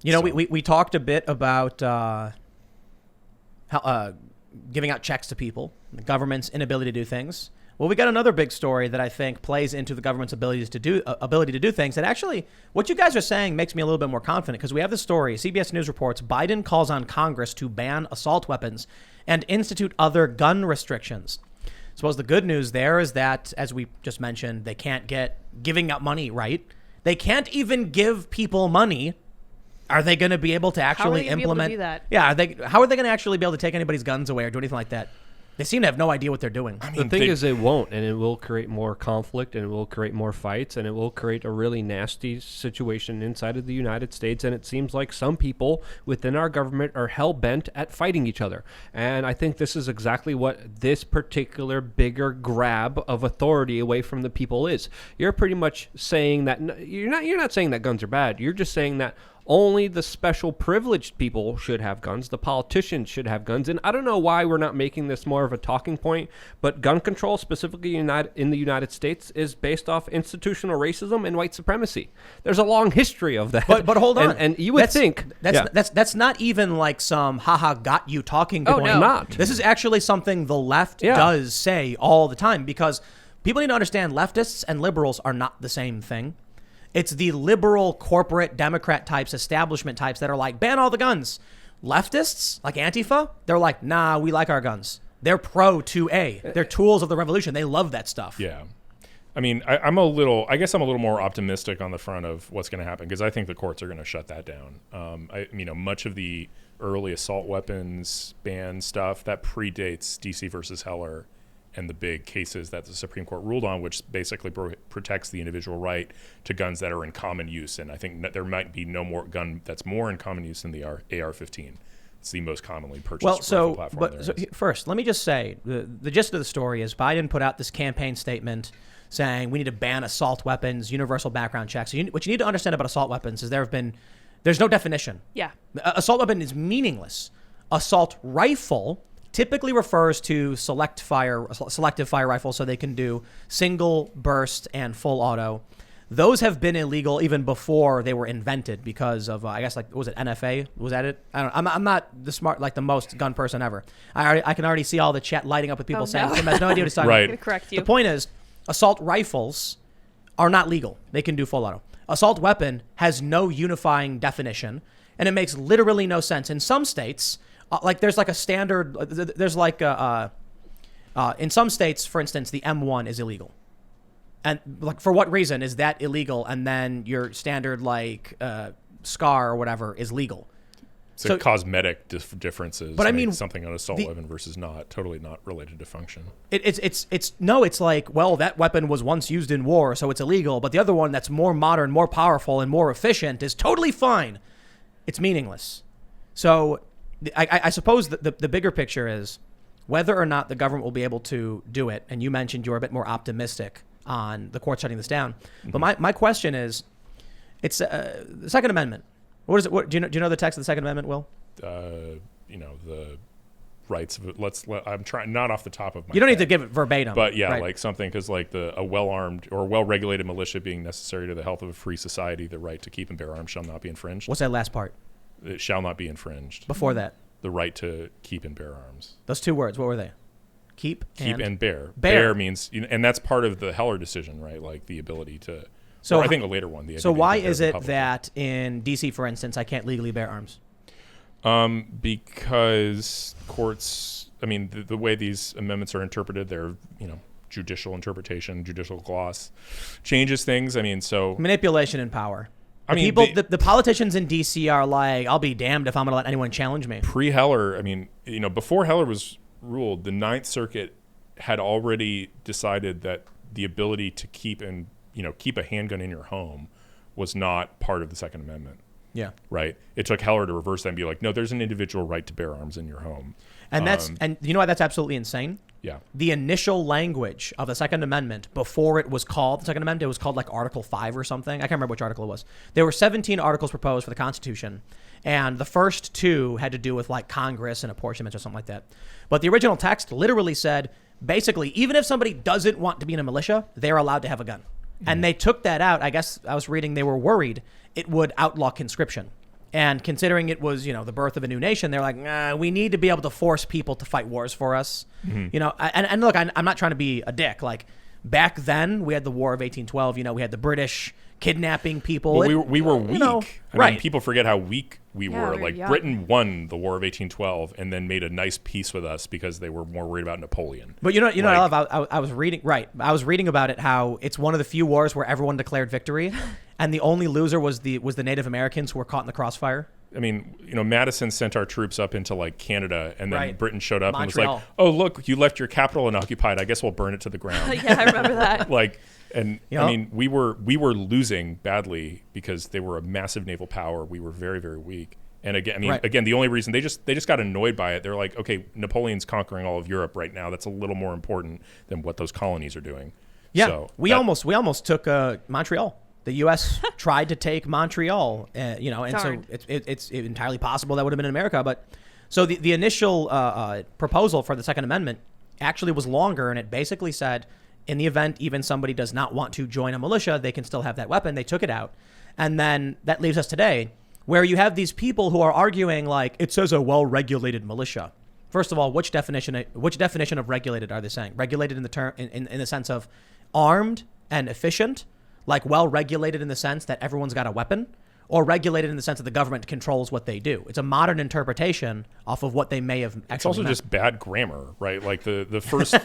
You know, we talked a bit about how giving out checks to people, the government's inability to do things. Well, we got another big story that I think plays into the government's ability to do things. And actually, what you guys are saying makes me a little bit more confident, because we have this story. CBS News reports Biden calls on Congress to ban assault weapons and institute other gun restrictions. Suppose the good news there is that, as we just mentioned, they can't get giving out money right. They can't even give people money. Are they going to be able to actually implement? Able to do that? Yeah. How are they going to actually be able to take anybody's guns away or do anything like that? They seem to have no idea what they're doing. I mean, the thing is, it won't, and it will create more conflict, and it will create more fights, and it will create a really nasty situation inside of the United States. And it seems like some people within our government are hell-bent at fighting each other. And I think this is exactly what this particular bigger grab of authority away from the people is. You're pretty much saying that you're not saying that guns are bad. You're just saying that only the special privileged people should have guns. The politicians should have guns. And I don't know why we're not making this more of a talking point, but gun control, specifically in the United States, is based off institutional racism and white supremacy. There's a long history of that. But hold on. And you would think... That's not even like some haha got you talking point. No. Not. This is actually something the left does say all the time, because people need to understand leftists and liberals are not the same thing. It's the liberal corporate Democrat types, establishment types that are like, ban all the guns. Leftists, like Antifa, they're like, nah, we like our guns. They're pro 2A. They're tools of the revolution. They love that stuff. Yeah. I mean, I guess I'm a little more optimistic on the front of what's going to happen, because I think the courts are going to shut that down. Much of the early assault weapons ban stuff, that predates DC versus Heller and the big cases that the Supreme Court ruled on, which basically protects the individual right to guns that are in common use. And I think that there might be no more gun that's more in common use than the AR-15. It's the most commonly purchased rifle platform. First, let me just say, the gist of the story is Biden put out this campaign statement saying we need to ban assault weapons, universal background checks. So what you need to understand about assault weapons is there's no definition. Yeah. Assault weapon is meaningless. Assault rifle typically refers to selective fire rifles, so they can do single burst and full auto. Those have been illegal even before they were invented because of I guess, like, was it NFA? Was that it? I don't know. I'm not the most gun person ever. I can already see all the chat lighting up with people saying Tim has no idea what he's talking right. about. I'm gonna correct you. The point is, assault rifles are not legal. They can do full auto. Assault weapon has no unifying definition, and it makes literally no sense. In some states, there's like a standard. There's like in some states, for instance, the M1 is illegal, and like for what reason is that illegal? And then your standard SCAR or whatever is legal. So cosmetic differences. But I mean, something on assault weapon versus totally not related to function. It's like, well, that weapon was once used in war, so it's illegal. But the other one that's more modern, more powerful, and more efficient is totally fine. It's meaningless. So I suppose the bigger picture is whether or not the government will be able to do it. And you mentioned you're a bit more optimistic on the court shutting this down. Mm-hmm. But my question is, it's the Second Amendment. What is it? Do you know the text of the Second Amendment, Will? The rights of it. I'm trying, not off the top of my You don't head, need to give it verbatim. But yeah, right. like something, because like a well-armed or well-regulated militia being necessary to the health of a free society, the right to keep and bear arms shall not be infringed. What's that last part? It shall not be infringed. Before that? The right to keep and bear arms. Those two words, what were they? Keep and bear. Bear means, and that's part of the Heller decision, right? Like the ability to... So I think a later one. So why is it that in D.C., for instance, I can't legally bear arms? Because courts, the way these amendments are interpreted, they're, judicial interpretation, judicial gloss changes things. So manipulation and power. The politicians in D.C. are like, I'll be damned if I'm going to let anyone challenge me. Pre-Heller, before Heller was ruled, the Ninth Circuit had already decided that the ability to keep a handgun in your home was not part of the Second Amendment. Yeah. Right. It took Heller to reverse that and be like, no, there's an individual right to bear arms in your home. And and you know why that's absolutely insane? Yeah. The initial language of the Second Amendment before it was called the Second Amendment, it was called like Article 5 or something. I can't remember which article it was. There were 17 articles proposed for the Constitution, and the first two had to do with like Congress and apportionment or something like that. But the original text literally said, basically, even if somebody doesn't want to be in a militia, they're allowed to have a gun. And they took that out. I guess I was reading they were worried it would outlaw conscription. And considering it was, the birth of a new nation, they're like, nah, we need to be able to force people to fight wars for us. And look, I'm not trying to be a dick. Like, back then, we had the War of 1812. We had the British kidnapping people. Well, we were weak. I mean, people forget how weak we were. we were Like, young. Britain won the War of 1812 and then made a nice peace with us because they were more worried about Napoleon. But I love. I was reading. Right, I was reading about it. How it's one of the few wars where everyone declared victory, and the only loser was the Native Americans who were caught in the crossfire. I mean, Madison sent our troops up into like Canada, and then Right. Britain showed up Montreal. and was like, "Oh, look, you left your capital unoccupied. I guess we'll burn it to the ground." Yeah, I remember that. I mean, we were losing badly because they were a massive naval power. We were very, very weak. And again, the only reason they just got annoyed by it. They're like, okay, Napoleon's conquering all of Europe right now. That's a little more important than what those colonies are doing. Yeah, So we almost took Montreal. The U.S. tried to take Montreal, and Darn. so it's entirely possible that would have been in America. But so the initial proposal for the Second Amendment actually was longer, and it basically said, in the event even somebody does not want to join a militia, they can still have that weapon. They took it out, and then that leaves us today, where you have these people who are arguing like it says a well-regulated militia. First of all, which definition of regulated are they saying? Regulated in the term in the sense of armed and efficient, like well-regulated in the sense that everyone's got a weapon, or regulated in the sense that the government controls what they do. It's a modern interpretation off of what they may have actually it's also meant. just bad grammar, right? Like the first,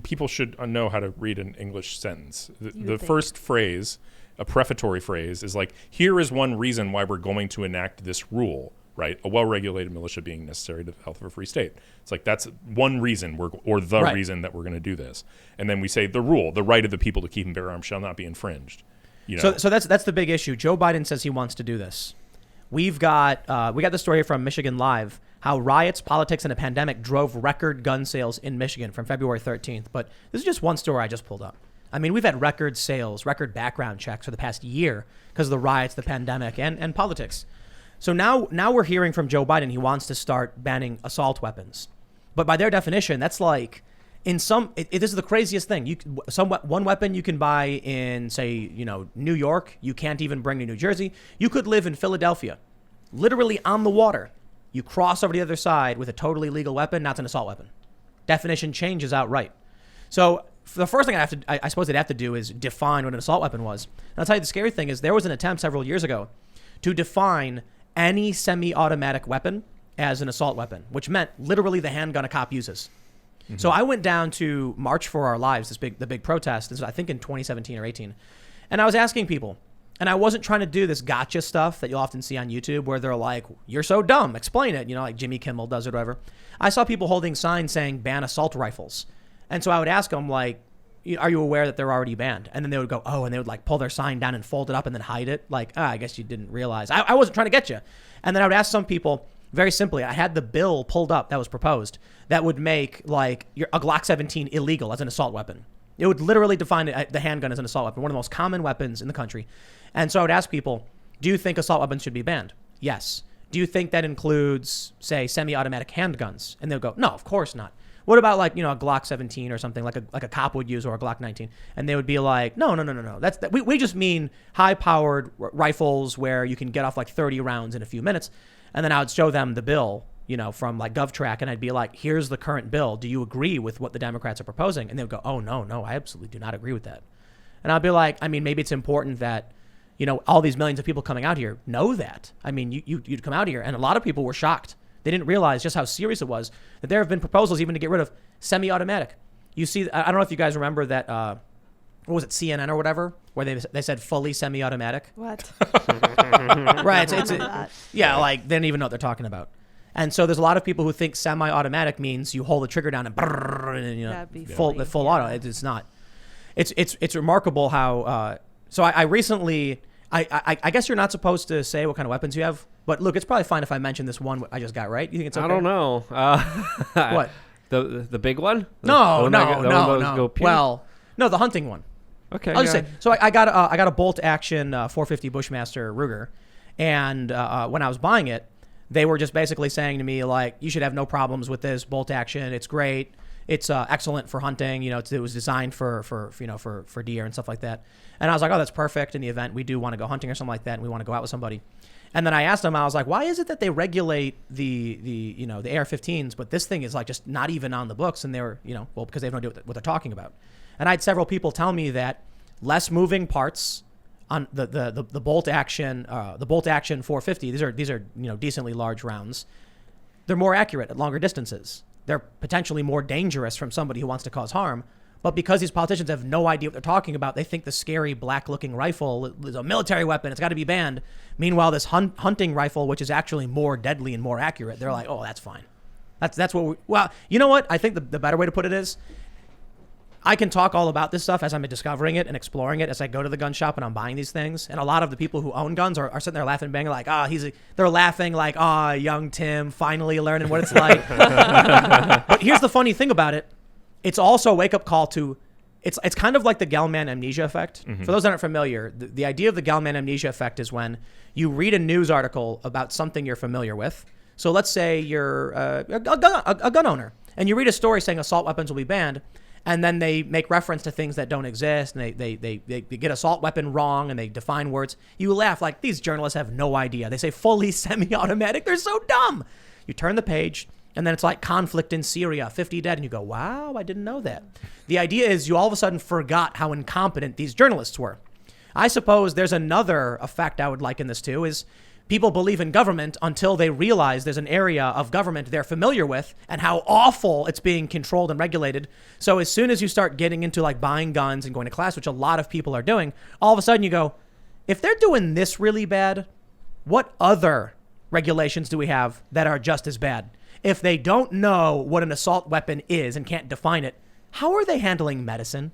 people should know how to read an English sentence. The first phrase, a prefatory phrase, is like, here is one reason why we're going to enact this rule, right? A well-regulated militia being necessary to the health of a free state. It's like, that's one reason Right. reason that we're going to do this. And then we say the rule, the right of the people to keep and bear arms shall not be infringed. So that's the big issue. Joe Biden says he wants to do this. We got the story here from Michigan Live, how riots, politics, and a pandemic drove record gun sales in Michigan from February 13th. But this is just one story I just pulled up. I mean, we've had record sales, record background checks for the past year because of the riots, the pandemic, and politics. So now we're hearing from Joe Biden he wants to start banning assault weapons. But by their definition, that's like, this is the craziest thing. One weapon you can buy in, say, New York, you can't even bring to New Jersey. You could live in Philadelphia, literally on the water. You cross over to the other side with a totally legal weapon. Now it's an assault weapon. Definition changes outright. So the first thing I suppose they'd have to do is define what an assault weapon was. And I'll tell you the scary thing is there was an attempt several years ago to define any semi-automatic weapon as an assault weapon, which meant literally the handgun a cop uses. Mm-hmm. So I went down to March for Our Lives, the big protest. This was, I think, in 2017 or 18. And I was asking people, and I wasn't trying to do this gotcha stuff that you'll often see on YouTube where they're like, you're so dumb, explain it, like Jimmy Kimmel does or whatever. I saw people holding signs saying ban assault rifles. And so I would ask them, like, are you aware that they're already banned? And then they would go, oh, and they would like pull their sign down and fold it up and then hide it. Like, I guess you didn't realize. I wasn't trying to get you. And then I would ask some people, very simply, I had the bill pulled up that was proposed that would make like a Glock 17 illegal as an assault weapon. It would literally define the handgun as an assault weapon, one of the most common weapons in the country. And so I would ask people, do you think assault weapons should be banned? Yes. Do you think that includes, say, semi-automatic handguns? And they'll go, no, of course not. What about like, a Glock 17 or something like a cop would use, or a Glock 19? And they would be like, no. We just mean high-powered rifles where you can get off like 30 rounds in a few minutes. And then I would show them the bill, from like GovTrack, and I'd be like, here's the current bill. Do you agree with what the Democrats are proposing? And they would go, oh, no, I absolutely do not agree with that. And I'd be like, I mean, maybe it's important that, all these millions of people coming out here know that. I mean, you'd come out here, and a lot of people were shocked. They didn't realize just how serious it was that there have been proposals even to get rid of semi-automatic. You see, I don't know if you guys remember that, what was it, CNN or whatever, where they said fully semi-automatic. What? Right. Yeah, like they don't even know what they're talking about. And so there's a lot of people who think semi-automatic means you hold the trigger down and, That'd be full funny, auto. It's not. It's remarkable how. So I recently. I guess you're not supposed to say what kind of weapons you have, but look, it's probably fine if I mention this one I just got, right? You think it's okay? I don't know. What? The big one? No. Go pew? Well, no, the hunting one. Okay. I'll just say. So I got a bolt action 450 Bushmaster Ruger, and when I was buying it, they were just basically saying to me like, you should have no problems with this bolt action. It's great. It's excellent for hunting. It was designed for deer and stuff like that. And I was like, oh, that's perfect in the event we do want to go hunting or something like that, and we want to go out with somebody. And then I asked them, I was like, why is it that they regulate the AR-15s, but this thing is like just not even on the books? And they were, well, because they have no idea what they're talking about. And I had several people tell me that less moving parts on the bolt action 450. These are decently large rounds. They're more accurate at longer distances. They're potentially more dangerous from somebody who wants to cause harm. But because these politicians have no idea what they're talking about, they think the scary black-looking rifle is a military weapon. It's got to be banned. Meanwhile, this hunting rifle, which is actually more deadly and more accurate, they're like, oh, that's fine. That's what well, you know what? I think the better way to put it is I can talk all about this stuff as I'm discovering it and exploring it as I go to the gun shop and I'm buying these things. And a lot of the people who own guns are sitting there laughing and banging like, they're laughing like, young Tim finally learning what it's like. But here's the funny thing about it. It's also a wake-up call to, it's kind of like the Gell-Mann amnesia effect. Mm-hmm. For those that aren't familiar, the idea of the Gell-Mann amnesia effect is when you read a news article about something you're familiar with. So let's say you're a gun owner, and you read a story saying assault weapons will be banned, and then they make reference to things that don't exist, and they get assault weapon wrong, and they define words. You laugh like, these journalists have no idea. They say fully semi-automatic. They're so dumb. You turn the page, and then it's like conflict in Syria, 50 dead. And you go, wow, I didn't know that. The idea is you all of a sudden forgot how incompetent these journalists were. I suppose there's another effect I would liken this to is people believe in government until they realize there's an area of government they're familiar with and how awful it's being controlled and regulated. So as soon as you start getting into like buying guns and going to class, which a lot of people are doing, all of a sudden you go, if they're doing this really bad, what other regulations do we have that are just as bad? If they don't know what an assault weapon is and can't define it, how are they handling medicine?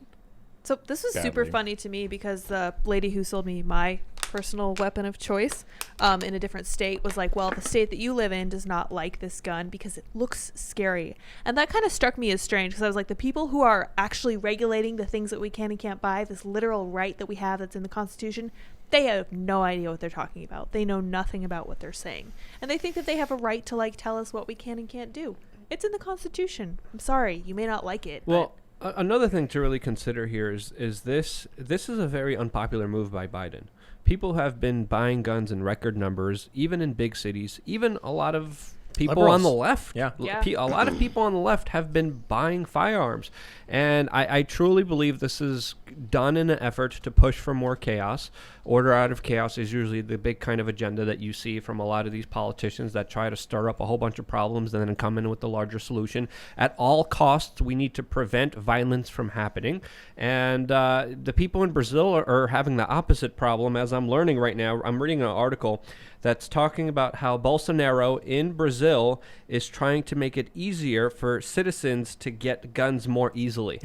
So this was super funny to me because the lady who sold me my personal weapon of choice in a different state was like, well, the state that you live in does not like this gun because it looks scary. And that kind of struck me as strange because I was like, the people who are actually regulating the things that we can and can't buy, this literal right that we have that's in the Constitution, they have no idea what they're talking about. They know nothing about what they're saying. And they think that they have a right to like tell us what we can and can't do. It's in the Constitution. I'm sorry, you may not like it. Well, another thing to really consider here is this is a very unpopular move by Biden. People have been buying guns in record numbers, even in big cities. Even a lot of people Liberals on the left. Yeah. A lot of people on the left have been buying firearms. And I truly believe this is done in an effort to push for more chaos. Order out of chaos is usually the big kind of agenda that you see from a lot of these politicians that try to stir up a whole bunch of problems and then come in with the larger solution. At all costs, we need to prevent violence from happening. And the people in Brazil are having the opposite problem, as I'm learning right now. I'm reading an article that's talking about how Bolsonaro in Brazil is trying to make it easier for citizens to get guns more easily.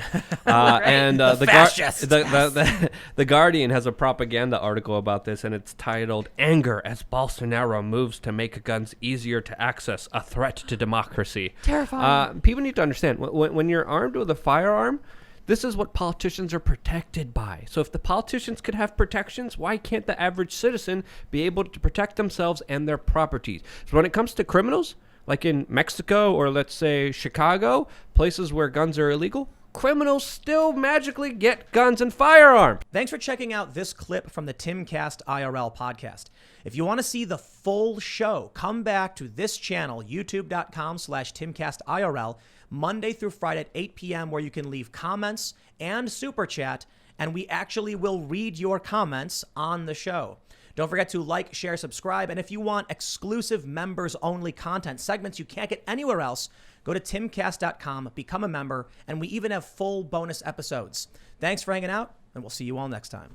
And the Guardian has a propaganda article about this, and it's titled "Anger as Bolsonaro Moves to Make Guns Easier to Access, a Threat to Democracy." Terrifying. People need to understand, when you're armed with a firearm, this is what politicians are protected by. So if the politicians could have protections, why can't the average citizen be able to protect themselves and their properties? So when it comes to criminals, like in Mexico or let's say Chicago, places where guns are illegal, criminals still magically get guns and firearms. Thanks for checking out this clip from the Timcast IRL podcast. If you want to see the full show, come back to this channel, youtube.com/TimcastIRL, Monday through Friday at 8 p.m., where you can leave comments and super chat, and we actually will read your comments on the show. Don't forget to like, share, subscribe, and if you want exclusive members-only content, segments you can't get anywhere else, go to timcast.com, become a member, and we even have full bonus episodes. Thanks for hanging out, and we'll see you all next time.